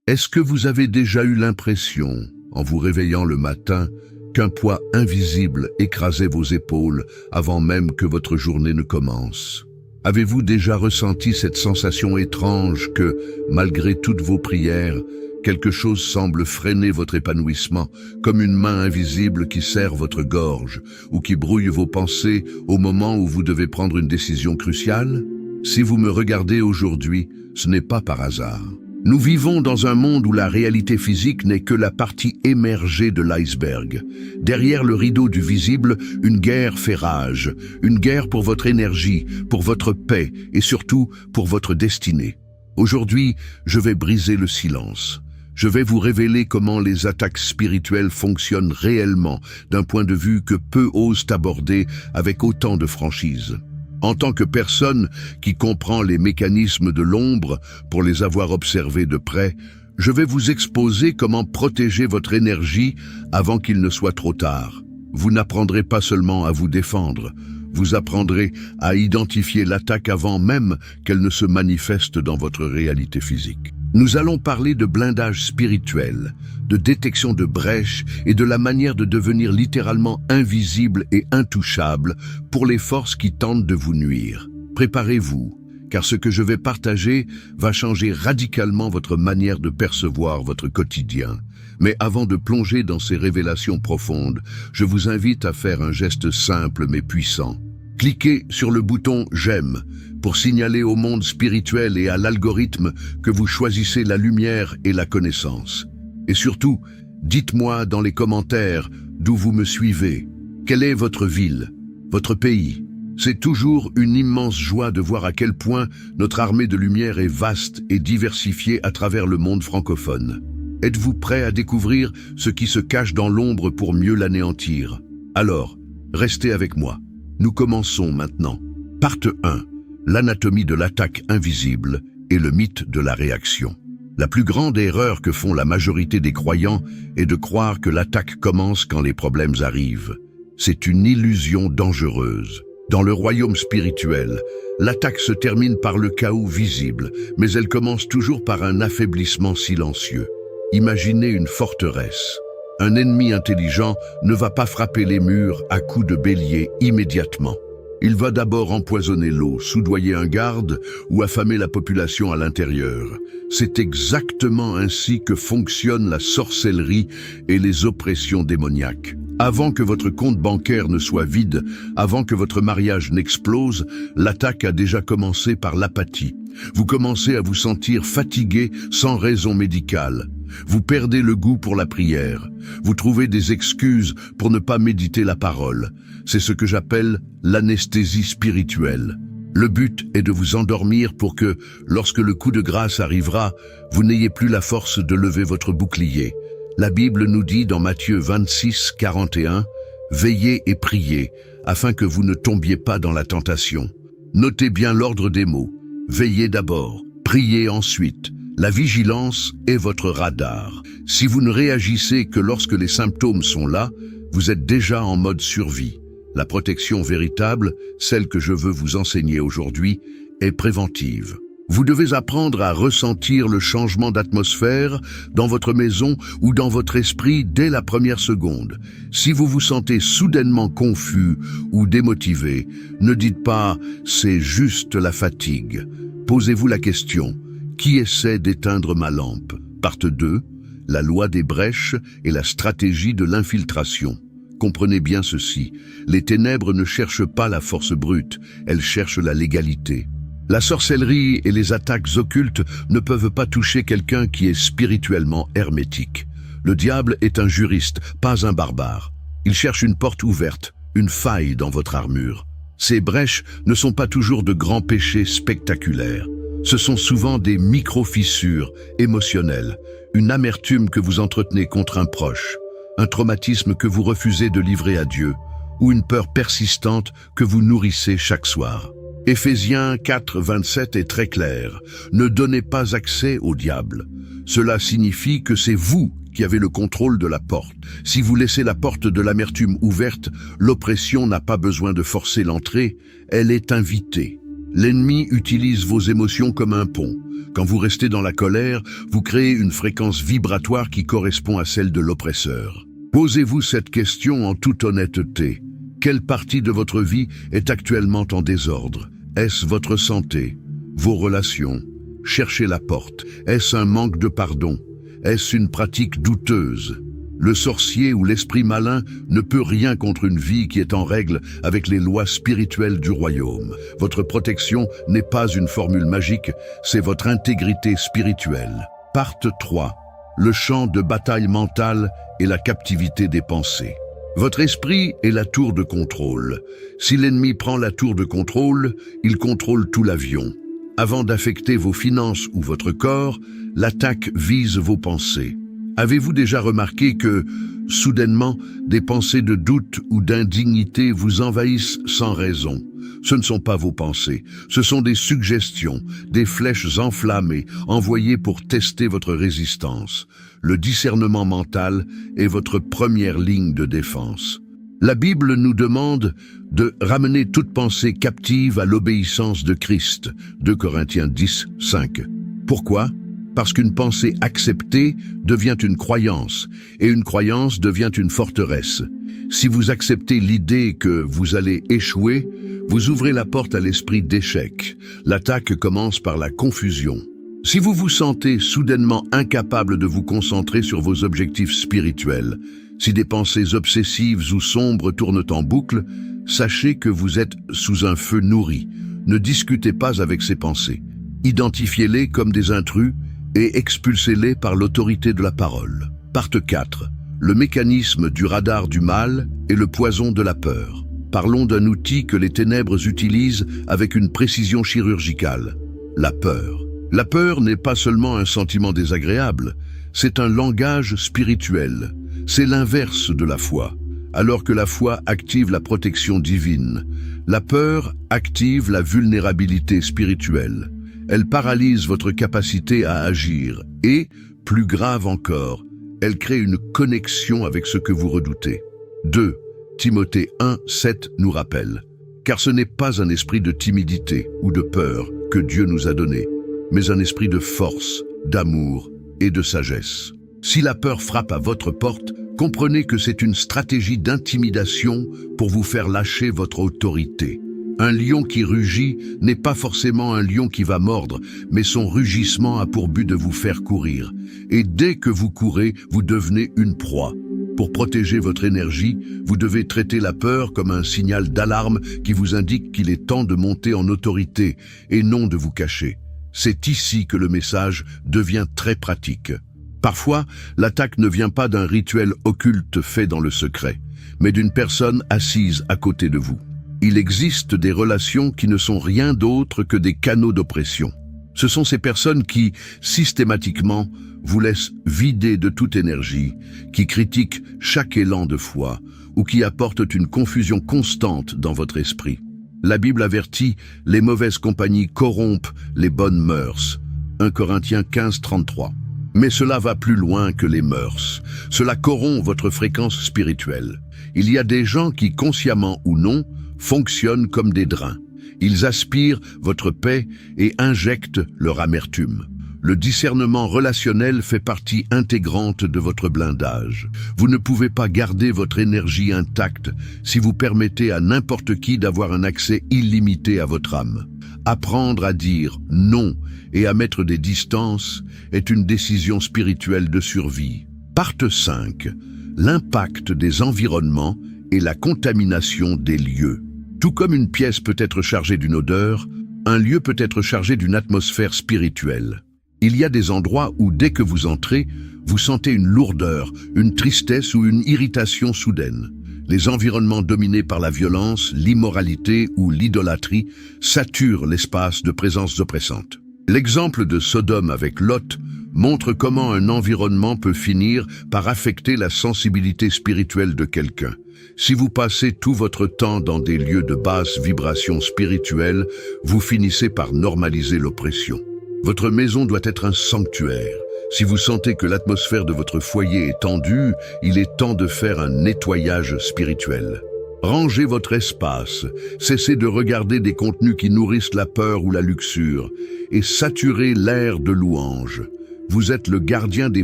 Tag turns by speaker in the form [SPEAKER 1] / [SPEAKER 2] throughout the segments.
[SPEAKER 1] Est-ce que vous avez déjà eu l'impression, en vous réveillant le matin, qu'un poids invisible écrasait vos épaules avant même que votre journée ne commence? Avez-vous déjà ressenti cette sensation étrange que, malgré toutes vos prières, quelque chose semble freiner votre épanouissement, comme une main invisible qui serre votre gorge ou qui brouille vos pensées au moment où vous devez prendre une décision cruciale? Si vous me regardez aujourd'hui, ce n'est pas par hasard. Nous vivons dans un monde où la réalité physique n'est que la partie émergée de l'iceberg. Derrière le rideau du visible, une guerre fait rage. Une guerre pour votre énergie, pour votre paix et surtout pour votre destinée. Aujourd'hui, je vais briser le silence. Je vais vous révéler comment les attaques spirituelles fonctionnent réellement d'un point de vue que peu osent aborder avec autant de franchise. En tant que personne qui comprend les mécanismes de l'ombre pour les avoir observés de près, je vais vous exposer comment protéger votre énergie avant qu'il ne soit trop tard. Vous n'apprendrez pas seulement à vous défendre, vous apprendrez à identifier l'attaque avant même qu'elle ne se manifeste dans votre réalité physique. Nous allons parler de blindage spirituel, de détection de brèches et de la manière de devenir littéralement invisible et intouchable pour les forces qui tentent de vous nuire. Préparez-vous, car ce que je vais partager va changer radicalement votre manière de percevoir votre quotidien. Mais avant de plonger dans ces révélations profondes, je vous invite à faire un geste simple mais puissant. Cliquez sur le bouton « J'aime » pour signaler au monde spirituel et à l'algorithme que vous choisissez la lumière et la connaissance. Et surtout, dites-moi dans les commentaires d'où vous me suivez. Quelle est votre ville, votre pays? C'est toujours une immense joie de voir à quel point notre armée de lumière est vaste et diversifiée à travers le monde francophone. Êtes-vous prêt à découvrir ce qui se cache dans l'ombre pour mieux l'anéantir? Alors, restez avec moi. Nous commençons maintenant. Partie 1. L'anatomie de l'attaque invisible et le mythe de la réaction. La plus grande erreur que font la majorité des croyants est de croire que l'attaque commence quand les problèmes arrivent. C'est une illusion dangereuse. Dans le royaume spirituel, l'attaque se termine par le chaos visible, mais elle commence toujours par un affaiblissement silencieux. Imaginez une forteresse. Un ennemi intelligent ne va pas frapper les murs à coups de bélier immédiatement. Il va d'abord empoisonner l'eau, soudoyer un garde ou affamer la population à l'intérieur. C'est exactement ainsi que fonctionne la sorcellerie et les oppressions démoniaques. Avant que votre compte bancaire ne soit vide, avant que votre mariage n'explose, l'attaque a déjà commencé par l'apathie. Vous commencez à vous sentir fatigué sans raison médicale. Vous perdez le goût pour la prière. Vous trouvez des excuses pour ne pas méditer la parole. C'est ce que j'appelle l'anesthésie spirituelle. Le but est de vous endormir pour que, lorsque le coup de grâce arrivera, vous n'ayez plus la force de lever votre bouclier. La Bible nous dit dans Matthieu 26, 41, « Veillez et priez, afin que vous ne tombiez pas dans la tentation. » Notez bien l'ordre des mots. Veillez d'abord, priez ensuite. La vigilance est votre radar. Si vous ne réagissez que lorsque les symptômes sont là, vous êtes déjà en mode survie. La protection véritable, celle que je veux vous enseigner aujourd'hui, est préventive. Vous devez apprendre à ressentir le changement d'atmosphère dans votre maison ou dans votre esprit dès la première seconde. Si vous vous sentez soudainement confus ou démotivé, ne dites pas « c'est juste la fatigue ». Posez-vous la question « qui essaie d'éteindre ma lampe ?» Partie 2. La loi des brèches et la stratégie de l'infiltration. Comprenez bien ceci, les ténèbres ne cherchent pas la force brute, elles cherchent la légalité. La sorcellerie et les attaques occultes ne peuvent pas toucher quelqu'un qui est spirituellement hermétique. Le diable est un juriste, pas un barbare. Il cherche une porte ouverte, une faille dans votre armure. Ces brèches ne sont pas toujours de grands péchés spectaculaires. Ce sont souvent des micro-fissures émotionnelles, une amertume que vous entretenez contre un proche, un traumatisme que vous refusez de livrer à Dieu, ou une peur persistante que vous nourrissez chaque soir. Éphésiens 4, 27 est très clair. Ne donnez pas accès au diable. Cela signifie que c'est vous qui avez le contrôle de la porte. Si vous laissez la porte de l'amertume ouverte, l'oppression n'a pas besoin de forcer l'entrée, elle est invitée. L'ennemi utilise vos émotions comme un pont. Quand vous restez dans la colère, vous créez une fréquence vibratoire qui correspond à celle de l'oppresseur. Posez-vous cette question en toute honnêteté. Quelle partie de votre vie est actuellement en désordre? Est-ce votre santé? Vos relations? Cherchez la porte. Est-ce un manque de pardon? Est-ce une pratique douteuse? Le sorcier ou l'esprit malin ne peut rien contre une vie qui est en règle avec les lois spirituelles du royaume. Votre protection n'est pas une formule magique, c'est votre intégrité spirituelle. Part 3. Le champ de bataille mentale et la captivité des pensées. Votre esprit est la tour de contrôle. Si l'ennemi prend la tour de contrôle, il contrôle tout l'avion. Avant d'affecter vos finances ou votre corps, l'attaque vise vos pensées. Avez-vous déjà remarqué que, soudainement, des pensées de doute ou d'indignité vous envahissent sans raison? Ce ne sont pas vos pensées, ce sont des suggestions, des flèches enflammées, envoyées pour tester votre résistance. Le discernement mental est votre première ligne de défense. La Bible nous demande de ramener toute pensée captive à l'obéissance de Christ. 2 Corinthiens 10, 5. Pourquoi? Parce qu'une pensée acceptée devient une croyance, et une croyance devient une forteresse. Si vous acceptez l'idée que vous allez échouer, vous ouvrez la porte à l'esprit d'échec. L'attaque commence par la confusion. Si vous vous sentez soudainement incapable de vous concentrer sur vos objectifs spirituels, si des pensées obsessives ou sombres tournent en boucle, sachez que vous êtes sous un feu nourri. Ne discutez pas avec ces pensées. Identifiez-les comme des intrus et expulsez-les par l'autorité de la parole. Part 4. Le mécanisme du radar du mal et le poison de la peur. Parlons d'un outil que les ténèbres utilisent avec une précision chirurgicale. La peur. La peur n'est pas seulement un sentiment désagréable, c'est un langage spirituel. C'est l'inverse de la foi. Alors que la foi active la protection divine, la peur active la vulnérabilité spirituelle. Elle paralyse votre capacité à agir et, plus grave encore, elle crée une connexion avec ce que vous redoutez. 2 Timothée 1, 7 nous rappelle, car ce n'est pas un esprit de timidité ou de peur que Dieu nous a donné, mais un esprit de force, d'amour et de sagesse. Si la peur frappe à votre porte, comprenez que c'est une stratégie d'intimidation pour vous faire lâcher votre autorité. Un lion qui rugit n'est pas forcément un lion qui va mordre, mais son rugissement a pour but de vous faire courir. Et dès que vous courez, vous devenez une proie. Pour protéger votre énergie, vous devez traiter la peur comme un signal d'alarme qui vous indique qu'il est temps de monter en autorité et non de vous cacher. C'est ici que le message devient très pratique. Parfois, l'attaque ne vient pas d'un rituel occulte fait dans le secret, mais d'une personne assise à côté de vous. Il existe des relations qui ne sont rien d'autre que des canaux d'oppression. Ce sont ces personnes qui, systématiquement, vous laissent vider de toute énergie, qui critiquent chaque élan de foi ou qui apportent une confusion constante dans votre esprit. La Bible avertit, les mauvaises compagnies corrompent les bonnes mœurs. 1 Corinthiens 15, 33. Mais cela va plus loin que les mœurs. Cela corrompt votre fréquence spirituelle. Il y a des gens qui, consciemment ou non, fonctionnent comme des drains. Ils aspirent votre paix et injectent leur amertume. Le discernement relationnel fait partie intégrante de votre blindage. Vous ne pouvez pas garder votre énergie intacte si vous permettez à n'importe qui d'avoir un accès illimité à votre âme. Apprendre à dire non et à mettre des distances est une décision spirituelle de survie. Part 5. L'impact des environnements et la contamination des lieux. Tout comme une pièce peut être chargée d'une odeur, un lieu peut être chargé d'une atmosphère spirituelle. Il y a des endroits où, dès que vous entrez, vous sentez une lourdeur, une tristesse ou une irritation soudaine. Les environnements dominés par la violence, l'immoralité ou l'idolâtrie saturent l'espace de présences oppressantes. L'exemple de Sodome avec Lot montre comment un environnement peut finir par affecter la sensibilité spirituelle de quelqu'un. Si vous passez tout votre temps dans des lieux de basse vibration spirituelle, vous finissez par normaliser l'oppression. Votre maison doit être un sanctuaire. Si vous sentez que l'atmosphère de votre foyer est tendue, il est temps de faire un nettoyage spirituel. Rangez votre espace, cessez de regarder des contenus qui nourrissent la peur ou la luxure, et saturez l'air de louanges. Vous êtes le gardien des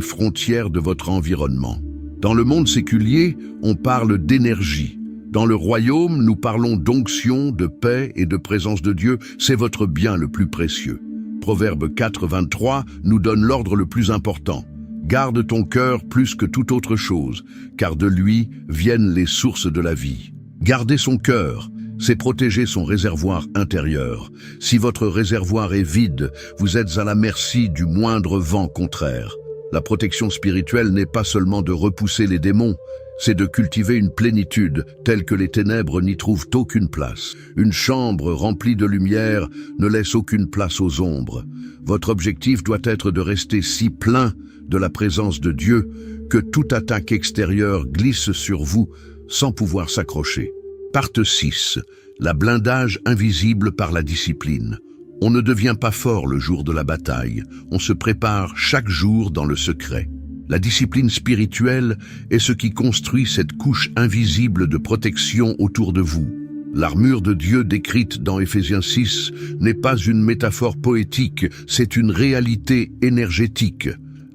[SPEAKER 1] frontières de votre environnement. Dans le monde séculier, on parle d'énergie. Dans le royaume, nous parlons d'onction, de paix et de présence de Dieu. C'est votre bien le plus précieux. Proverbe 4, 23 nous donne l'ordre le plus important. Garde ton cœur plus que toute autre chose, car de lui viennent les sources de la vie. Garder son cœur, c'est protéger son réservoir intérieur. Si votre réservoir est vide, vous êtes à la merci du moindre vent contraire. La protection spirituelle n'est pas seulement de repousser les démons, c'est de cultiver une plénitude telle que les ténèbres n'y trouvent aucune place. Une chambre remplie de lumière ne laisse aucune place aux ombres. Votre objectif doit être de rester si plein de la présence de Dieu que toute attaque extérieure glisse sur vous sans pouvoir s'accrocher. Partie 6. La blindage invisible par la discipline. On ne devient pas fort le jour de la bataille, on se prépare chaque jour dans le secret. La discipline spirituelle est ce qui construit cette couche invisible de protection autour de vous. L'armure de Dieu décrite dans Éphésiens 6 n'est pas une métaphore poétique, c'est une réalité énergétique.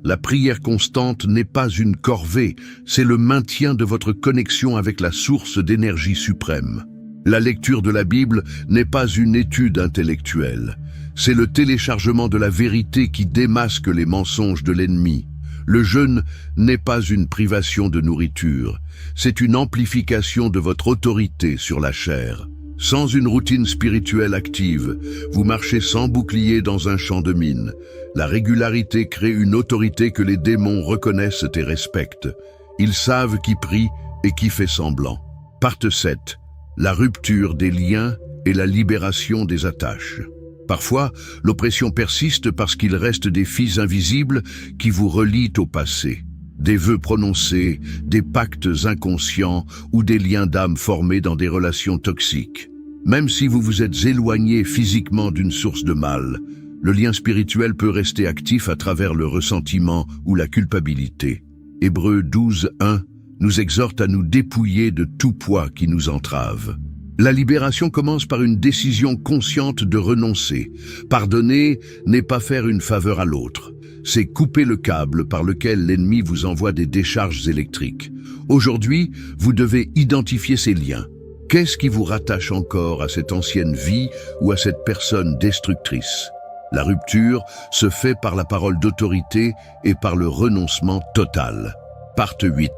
[SPEAKER 1] La prière constante n'est pas une corvée, c'est le maintien de votre connexion avec la source d'énergie suprême. La lecture de la Bible n'est pas une étude intellectuelle, c'est le téléchargement de la vérité qui démasque les mensonges de l'ennemi. Le jeûne n'est pas une privation de nourriture, c'est une amplification de votre autorité sur la chair. Sans une routine spirituelle active, vous marchez sans bouclier dans un champ de mine. La régularité crée une autorité que les démons reconnaissent et respectent. Ils savent qui prie et qui fait semblant. Partie 7. La rupture des liens et la libération des attaches. Parfois, l'oppression persiste parce qu'il reste des fils invisibles qui vous relient au passé. Des vœux prononcés, des pactes inconscients ou des liens d'âme formés dans des relations toxiques. Même si vous vous êtes éloigné physiquement d'une source de mal, le lien spirituel peut rester actif à travers le ressentiment ou la culpabilité. Hébreux 12, 1 nous exhorte à nous dépouiller de tout poids qui nous entrave. La libération commence par une décision consciente de renoncer. Pardonner n'est pas faire une faveur à l'autre. C'est couper le câble par lequel l'ennemi vous envoie des décharges électriques. Aujourd'hui, vous devez identifier ces liens. Qu'est-ce qui vous rattache encore à cette ancienne vie ou à cette personne destructrice? La rupture se fait par la parole d'autorité et par le renoncement total. Partie 8.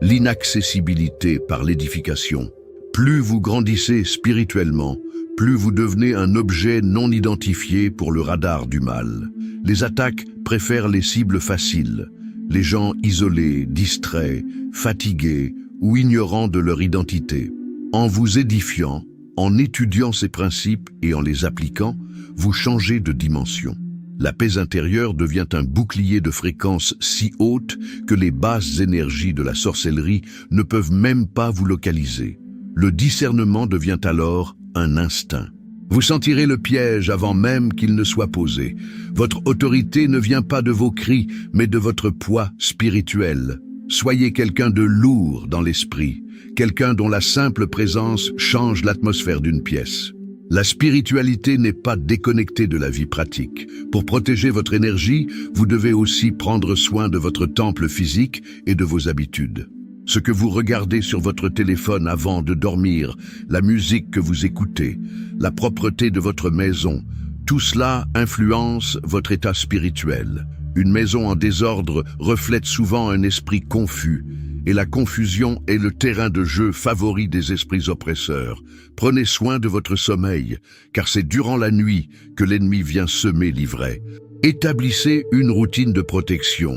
[SPEAKER 1] L'inaccessibilité par l'édification. Plus vous grandissez spirituellement, plus vous devenez un objet non identifié pour le radar du mal. Les attaques préfèrent les cibles faciles, les gens isolés, distraits, fatigués ou ignorants de leur identité. En vous édifiant, en étudiant ces principes et en les appliquant, vous changez de dimension. La paix intérieure devient un bouclier de fréquence si haute que les basses énergies de la sorcellerie ne peuvent même pas vous localiser. Le discernement devient alors un instinct. Vous sentirez le piège avant même qu'il ne soit posé. Votre autorité ne vient pas de vos cris, mais de votre poids spirituel. Soyez quelqu'un de lourd dans l'esprit, quelqu'un dont la simple présence change l'atmosphère d'une pièce. La spiritualité n'est pas déconnectée de la vie pratique. Pour protéger votre énergie, vous devez aussi prendre soin de votre temple physique et de vos habitudes. Ce que vous regardez sur votre téléphone avant de dormir, la musique que vous écoutez, la propreté de votre maison, tout cela influence votre état spirituel. Une maison en désordre reflète souvent un esprit confus, et la confusion est le terrain de jeu favori des esprits oppresseurs. Prenez soin de votre sommeil, car c'est durant la nuit que l'ennemi vient semer l'ivraie. Établissez une routine de protection.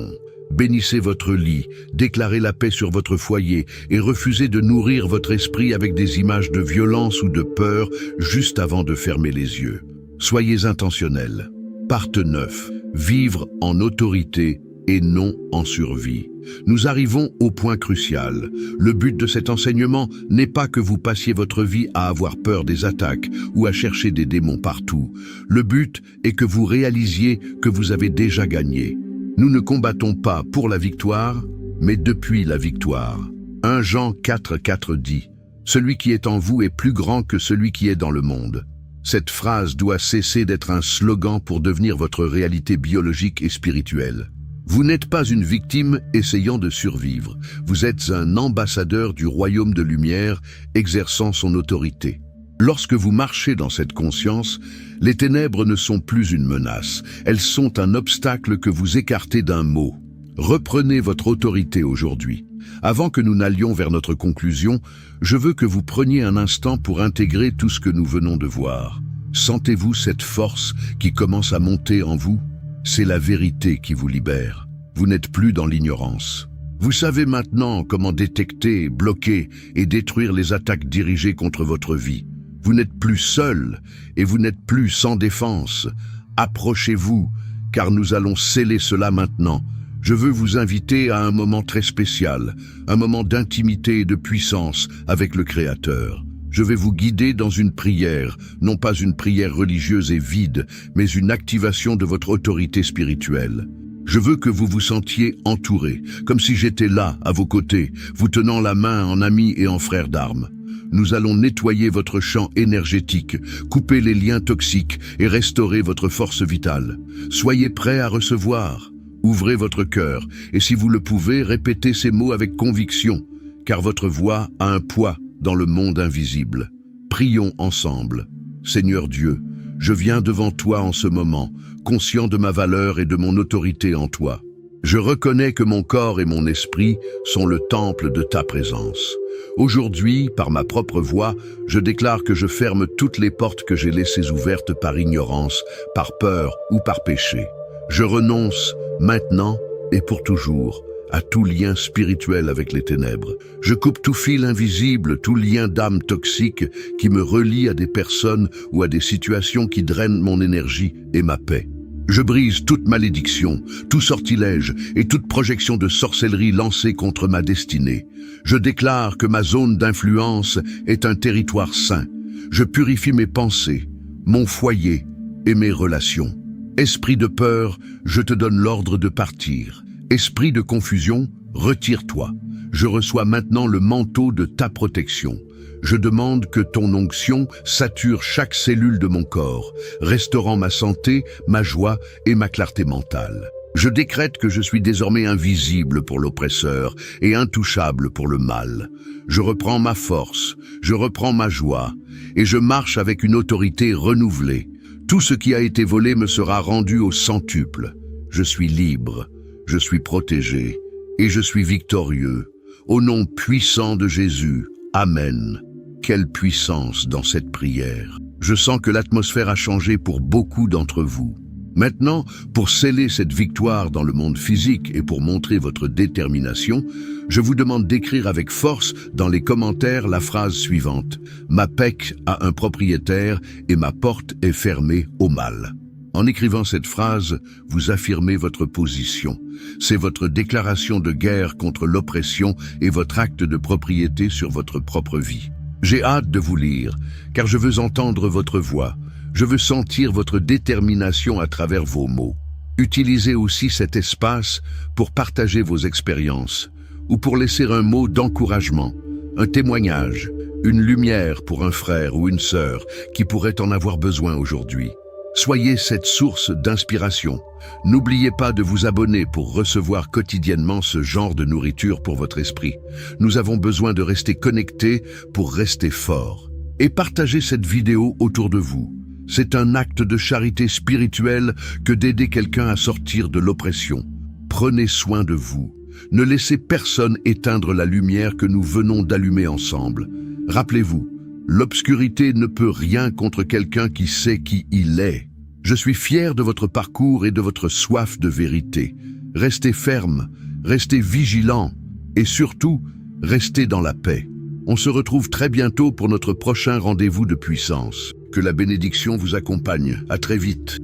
[SPEAKER 1] Bénissez votre lit, déclarez la paix sur votre foyer et refusez de nourrir votre esprit avec des images de violence ou de peur juste avant de fermer les yeux. Soyez intentionnels. Partie 9. Vivre en autorité et non en survie. Nous arrivons au point crucial. Le but de cet enseignement n'est pas que vous passiez votre vie à avoir peur des attaques ou à chercher des démons partout. Le but est que vous réalisiez que vous avez déjà gagné. Nous ne combattons pas pour la victoire, mais depuis la victoire. 1 Jean 4,4 dit « Celui qui est en vous est plus grand que celui qui est dans le monde. Cette phrase doit cesser d'être un slogan pour devenir votre réalité biologique et spirituelle. Vous n'êtes pas une victime essayant de survivre. Vous êtes un ambassadeur du royaume de lumière exerçant son autorité. Lorsque vous marchez dans cette conscience, les ténèbres ne sont plus une menace. Elles sont un obstacle que vous écartez d'un mot. Reprenez votre autorité aujourd'hui. Avant que nous n'allions vers notre conclusion, je veux que vous preniez un instant pour intégrer tout ce que nous venons de voir. Sentez-vous cette force qui commence à monter en vous? C'est la vérité qui vous libère. Vous n'êtes plus dans l'ignorance. Vous savez maintenant comment détecter, bloquer et détruire les attaques dirigées contre votre vie. Vous n'êtes plus seul et vous n'êtes plus sans défense. Approchez-vous, car nous allons sceller cela maintenant. Je veux vous inviter à un moment très spécial, un moment d'intimité et de puissance avec le Créateur. Je vais vous guider dans une prière, non pas une prière religieuse et vide, mais une activation de votre autorité spirituelle. Je veux que vous vous sentiez entouré, comme si j'étais là, à vos côtés, vous tenant la main en ami et en frère d'armes. Nous allons nettoyer votre champ énergétique, couper les liens toxiques et restaurer votre force vitale. Soyez prêts à recevoir. Ouvrez votre cœur et si vous le pouvez, répétez ces mots avec conviction, car votre voix a un poids dans le monde invisible. Prions ensemble. Seigneur Dieu, je viens devant toi en ce moment, conscient de ma valeur et de mon autorité en toi. Je reconnais que mon corps et mon esprit sont le temple de ta présence. Aujourd'hui, par ma propre voix, je déclare que je ferme toutes les portes que j'ai laissées ouvertes par ignorance, par peur ou par péché. Je renonce, maintenant et pour toujours, à tout lien spirituel avec les ténèbres. Je coupe tout fil invisible, tout lien d'âme toxique qui me relie à des personnes ou à des situations qui drainent mon énergie et ma paix. Je brise toute malédiction, tout sortilège et toute projection de sorcellerie lancée contre ma destinée. Je déclare que ma zone d'influence est un territoire saint. Je purifie mes pensées, mon foyer et mes relations. Esprit de peur, je te donne l'ordre de partir. Esprit de confusion, retire-toi. Je reçois maintenant le manteau de ta protection. Je demande que ton onction sature chaque cellule de mon corps, restaurant ma santé, ma joie et ma clarté mentale. Je décrète que je suis désormais invisible pour l'oppresseur et intouchable pour le mal. Je reprends ma force, je reprends ma joie et je marche avec une autorité renouvelée. Tout ce qui a été volé me sera rendu au centuple. Je suis libre, je suis protégé et je suis victorieux. Au nom puissant de Jésus, Amen. Quelle puissance dans cette prière. Je sens que l'atmosphère a changé pour beaucoup d'entre vous. Maintenant, pour sceller cette victoire dans le monde physique et pour montrer votre détermination, je vous demande d'écrire avec force dans les commentaires la phrase suivante. Ma PEC a un propriétaire et ma porte est fermée au mal. En écrivant cette phrase, vous affirmez votre position. C'est votre déclaration de guerre contre l'oppression et votre acte de propriété sur votre propre vie. J'ai hâte de vous lire, car je veux entendre votre voix. Je veux sentir votre détermination à travers vos mots. Utilisez aussi cet espace pour partager vos expériences ou pour laisser un mot d'encouragement, un témoignage, une lumière pour un frère ou une sœur qui pourrait en avoir besoin aujourd'hui. Soyez cette source d'inspiration. N'oubliez pas de vous abonner pour recevoir quotidiennement ce genre de nourriture pour votre esprit. Nous avons besoin de rester connectés pour rester forts. Et partagez cette vidéo autour de vous. C'est un acte de charité spirituelle que d'aider quelqu'un à sortir de l'oppression. Prenez soin de vous. Ne laissez personne éteindre la lumière que nous venons d'allumer ensemble. Rappelez-vous, l'obscurité ne peut rien contre quelqu'un qui sait qui il est. Je suis fier de votre parcours et de votre soif de vérité. Restez ferme, restez vigilant et surtout, restez dans la paix. On se retrouve très bientôt pour notre prochain rendez-vous de puissance. Que la bénédiction vous accompagne. À très vite.